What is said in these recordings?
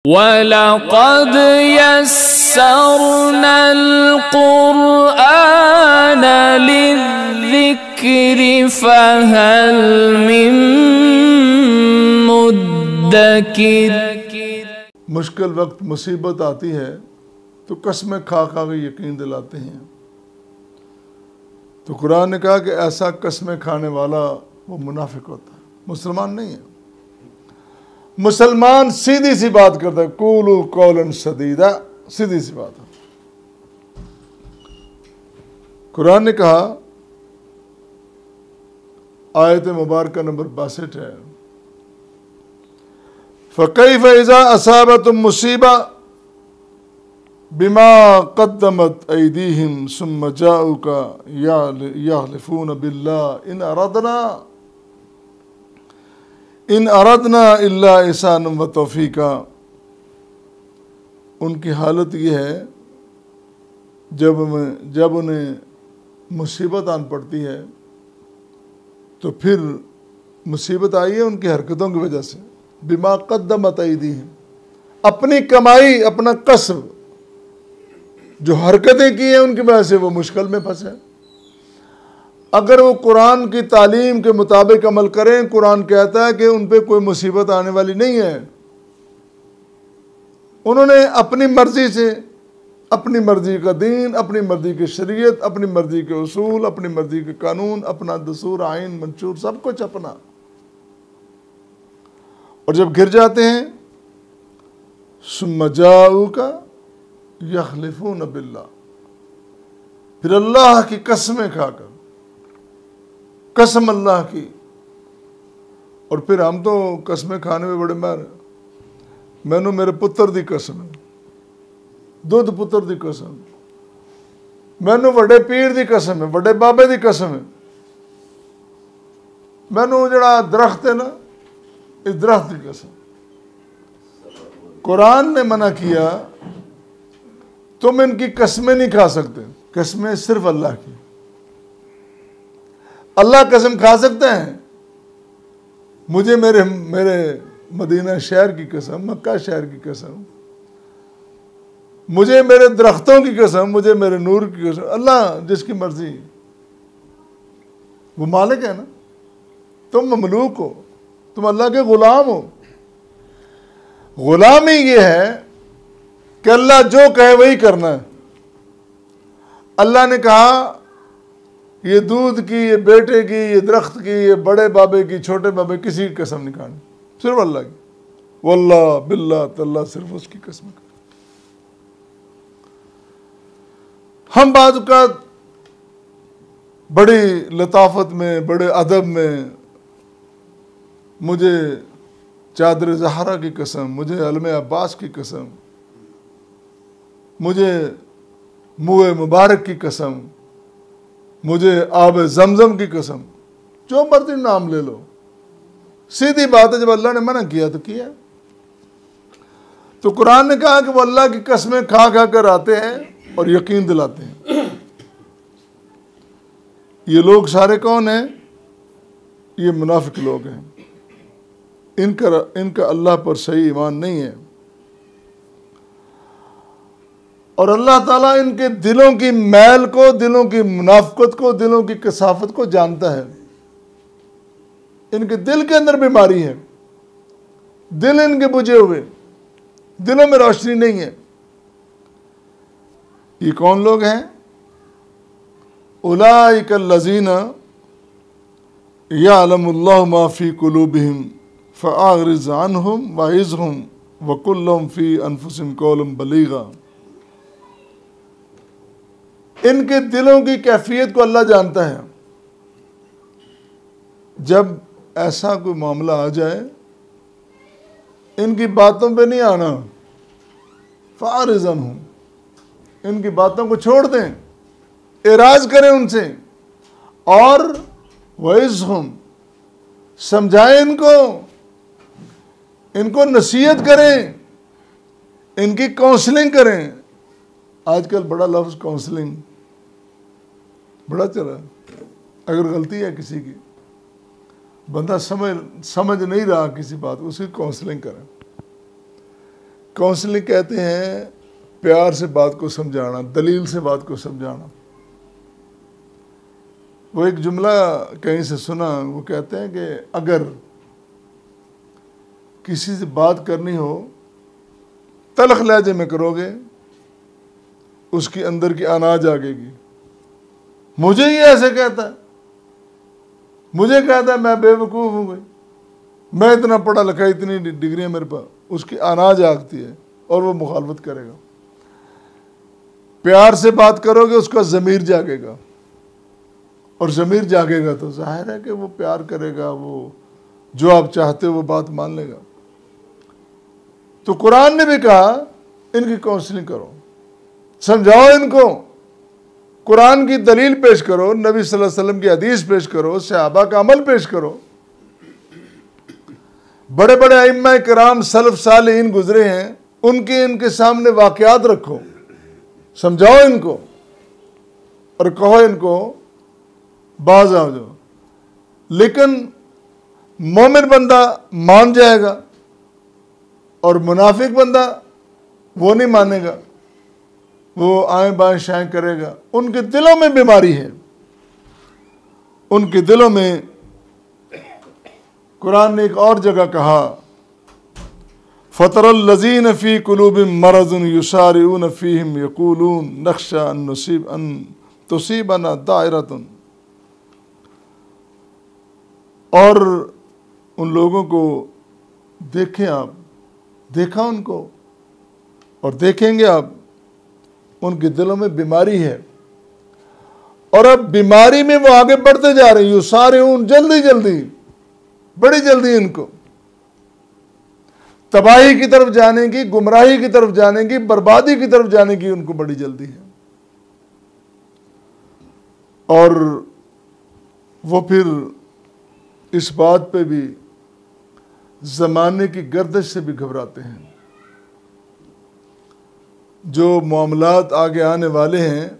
वलक़द यस्सरना अल-क़ुरआन लिज़्ज़िक्रि फ़हल मिन मुद्दकिर। मुश्किल वक्त मुसीबत आती है तो कसमें खा खा के यकीन दिलाते हैं। तो कुरान ने कहा कि ऐसा कसमें खाने वाला वो मुनाफिक होता है, मुसलमान नहीं है। मुसलमान सीधी सी बात करता है, कूलू कौलन सदीदा, सीधी सी बात है। कुरान ने कहा, आयत मुबारक नंबर 62 है, फ़कैफ़ इज़ा असाबतुम मुसीबा बिमा क़द्दमत ऐदीहिम सुम्मा जाऊका यहलिफून बिल्लाह इन अरदना इल्ला ihसानम व तौफ़ीक़ा। उनकी हालत ये है जब उन्हें मुसीबत आन पड़ती है तो फिर मुसीबत आई है उनकी हरकतों की वजह से। बिमा क़द्दमत ऐदीहिम, अपनी कमाई, अपना कसब, जो हरकतें की हैं उनकी वजह से वो मुश्किल में फंसे। अगर वो कुरान की तालीम के मुताबिक अमल करें, कुरान कहता है कि उन पर कोई मुसीबत आने वाली नहीं है। उन्होंने अपनी मर्जी से, अपनी मर्जी का दीन, अपनी मर्जी की शरीयत, अपनी मर्जी के उसूल, अपनी मर्जी के कानून, अपना दस्तूर, आइन, मंशूर, सब कुछ अपना, और जब गिर जाते हैं सुम्मा जाऊका यखलिफून बिल्लाह, फिर अल्लाह की कसमें खाकर, कसम अल्लाह की। और फिर हम तो कसमें खाने में बड़े मार, मैनू मेरे पुत्र दी कसम है, दुध पुत्र दी कसम, मैनू वड्डे पीर दी कसम है, वड्डे बाबे दी कसम है, मैनू जड़ा दरख्त है ना, इस दरख्त की कसम। कुरान ने मना किया, तुम इनकी कसमें नहीं खा सकते, कसमें सिर्फ अल्लाह की। अल्लाह कसम खा सकते हैं, मुझे मेरे मदीना शहर की कसम, मक्का शहर की कसम, मुझे मेरे दरख्तों की कसम, मुझे मेरे नूर की कसम। अल्लाह जिसकी मर्जी, वो मालिक है ना, तुम ममलूक हो, तुम अल्लाह के गुलाम हो। गुलामी ये है कि अल्लाह जो कहे वही करना है। अल्लाह ने कहा ये दूध की, ये बेटे की, ये दरख्त की, ये बड़े बाबे की, छोटे बाबे, किसी की कसम नहीं खानी, सिर्फ अल्लाह की। वल्लाह बिल्लाह तल्ला, सिर्फ उसकी कसम। हम बाद का बड़ी लताफत में, बड़े अदब में, मुझे चादर ज़हरा की कसम, मुझे अलमे अब्बास की कसम, मुझे मुए मुबारक की कसम, मुझे आब जमजम की कसम, जो मर्जी नाम ले लो। सीधी बात है, जब अल्लाह ने मना किया तो किया। तो कुरान ने कहा कि वो अल्लाह की कसमें खा खा कर आते हैं और यकीन दिलाते हैं। ये लोग सारे कौन हैं? ये मुनाफिक लोग हैं। इनका अल्लाह पर सही ईमान नहीं है, और अल्लाह ताला इनके दिलों की मैल को, दिलों की मुनाफिकत को, दिलों की कसाफत को जानता है। इनके दिल के अंदर बीमारी है, दिल इनके बुझे हुए, दिलों में रोशनी नहीं है। ये कौन लोग हैं? उलाइका लज़ीना यअलमुल्लाहु मा फी कुलूबिहिम फ़अअरिज़ अन्हुम वइज़हुम वक़ुल लहुम फ़ी अनफुसिहिम क़ौलन बलीगा। इनके दिलों की कैफियत को अल्लाह जानता है। जब ऐसा कोई मामला आ जाए, इनकी बातों पे नहीं आना, फ़अअरिज़ अन्हुम, इनकी बातों को छोड़ दें, एराज करें उनसे, और वइज़हुम, समझाएं इनको नसीहत करें, इनकी काउंसलिंग करें। आजकल बड़ा लफ्ज़ काउंसलिंग बड़ा चला है। अगर गलती है किसी की, बंदा समझ नहीं रहा किसी बात, उसकी काउंसलिंग करें। काउंसलिंग कहते हैं प्यार से बात को समझाना, दलील से बात को समझाना। वो एक जुमला कहीं से सुना, वो कहते हैं कि अगर किसी से बात करनी हो तलख लहजे में करोगे, उसके अंदर की आना जागेगी। मुझे ये ऐसे कहता है, मुझे कहता है मैं बेवकूफ़ हूँ, भाई मैं इतना पढ़ा लिखा, इतनी डिग्रियाँ मेरे पास, उसकी आना जागती है और वो मुखालफत करेगा। प्यार से बात करोगे उसका ज़मीर जागेगा, और ज़मीर जागेगा तो जाहिर है कि वो प्यार करेगा, वो जो आप चाहते हो वो बात मान लेगा। तो कुरान ने भी कहा इनकी काउंसलिंग करो, समझाओ इनको, कुरान की दलील पेश करो, नबी सल्लल्लाहु अलैहि वसल्लम की हदीस पेश करो, सहाबा का अमल पेश करो। बड़े बड़े अइम्मा किराम सलफ सालिहीन गुजरे हैं, इनके सामने वाक़यात रखो, समझाओ इनको और कहो इनको बाज आ जाओ। लेकिन मोमिन बंदा मान जाएगा और मुनाफिक बंदा वो नहीं मानेगा, वो आए बाएं शाएं करेगा। उनके दिलों में बीमारी है, उनके दिलों में। कुरान ने एक और जगह कहा फ़तरल लज़ीन फ़ी कुलूबिहिम मरज़ुन युसारिऊन फ़ीहिम यक़ूलून नख़शा अन तुसीबना दायरतुन। और उन लोगों को देखें आप, देखा उनको और देखेंगे आप, उनके दिलों में बीमारी है और अब बीमारी में वो आगे बढ़ते जा रहे हैं। युसारिऊन, जल्दी जल्दी, बड़ी जल्दी इनको तबाही की तरफ जाने की, गुमराही की तरफ जाने की, बर्बादी की तरफ जाने की उनको बड़ी जल्दी है। और वो फिर इस बात पे भी ज़माने की गर्दिश से भी घबराते हैं। जो मामलात आगे आने वाले हैं,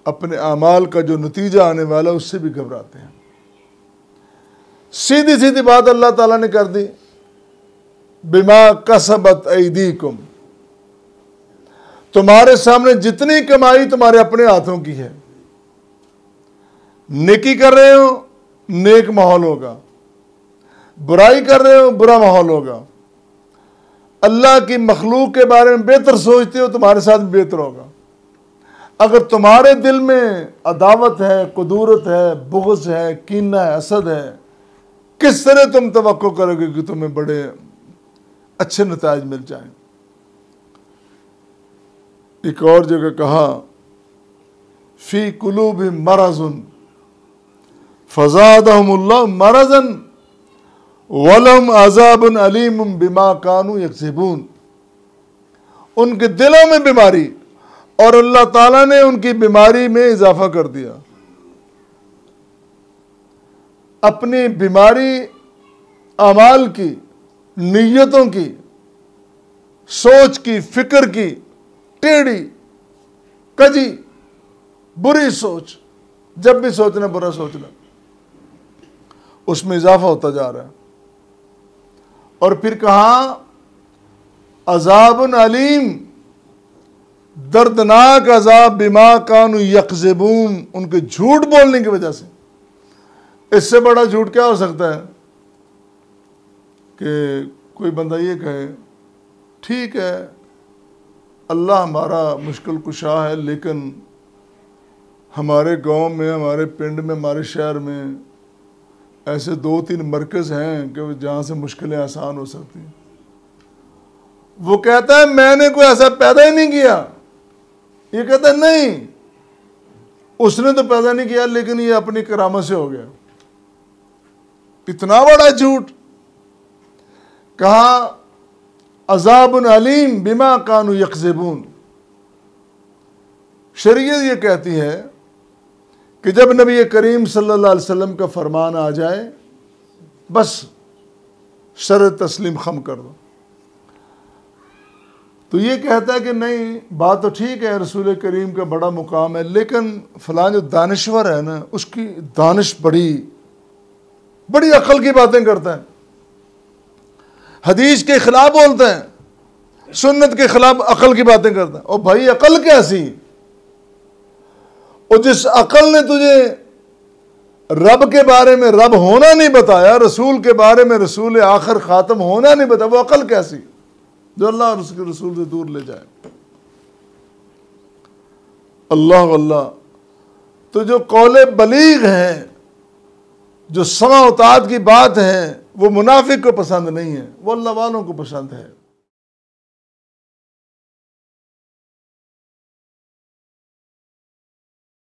अपने आमाल का जो नतीजा आने वाला, उससे भी घबराते हैं। सीधी सीधी बात अल्लाह ताला ने कर दी, बिमा कसबत ऐदीकुम, तुम्हारे सामने जितनी कमाई तुम्हारे अपने हाथों की है। नेकी कर रहे हो, नेक माहौल होगा, बुराई कर रहे हो, बुरा माहौल होगा। अल्लाह की मखलूक के बारे में बेहतर सोचते हो, तुम्हारे साथ भी बेहतर होगा। अगर तुम्हारे दिल में अदावत है, कुदूरत है, बुग़्ज़ है, कीना है, हसद है, किस तरह तुम तवक्को करोगे कि तुम्हें बड़े अच्छे नताइज मिल जाएं। एक और जगह कहा फी कुलूबिहिम मरज़ुन फ़ज़ादहुमुल्लाहु मरज़न वलहुम अज़ाबुन अलीमुन बिमा कानू यक्सिबून। उनके दिलों में बीमारी और अल्लाह ताला ने उनकी बीमारी में इजाफा कर दिया। अपनी बीमारी अमाल की, नीयतों की, सोच की, फिक्र की, टेढ़ी कजी बुरी सोच, जब भी सोचना बुरा सोचना, उसमें इजाफा होता जा रहा है। और फिर कहा अज़ाबुन अलीम, दर्दनाक अजाब बिमा कानू यक्ज़िबून, उनके झूठ बोलने की वजह से। इससे बड़ा झूठ क्या हो सकता है कि कोई बंदा ये कहे ठीक है अल्लाह हमारा मुश्किल कुशा है, लेकिन हमारे गांव में, हमारे पिंड में, हमारे शहर में ऐसे 2-3 मरकज़ हैं कि जहाँ से मुश्किलें आसान हो सकती हैं। वो कहता है मैंने कोई ऐसा पैदा ही नहीं किया। ये कहता है नहीं, उसने तो पैदा नहीं किया, लेकिन ये अपनी करामत से हो गया। इतना बड़ा झूठ। कहा अज़ाबुन अलीम बिमा कानू यक्ज़िबून। शरीयत ये कहती है कि जब नबी करीम सल्लल्लाहु अलैहि वसल्लम का फरमान आ जाए, बस शर्त तस्लीम खम कर दो। तो ये कहता है कि नहीं, बात तो ठीक है, रसूल करीम का बड़ा मुकाम है, लेकिन फलां जो दानिश्वर है ना, उसकी दानिश बड़ी अक्ल की बातें करता है, हदीस के खिलाफ बोलता है, सुन्नत के खिलाफ अकल की बातें करता है। और भाई अकल कैसी, और जिस अकल ने तुझे रब के बारे में रब होना नहीं बताया, रसूल के बारे में रसूल आखिर खातम होना नहीं बताया, वो अकल कैसी जो अल्लाह और उसके रसूल से दूर ले जाए। अल्लाह अल्लाह। तो जो कौले बलीग हैं, जो समा उताद की बात है, वो मुनाफिक को पसंद नहीं है, वो अल्लाह वालों को पसंद है।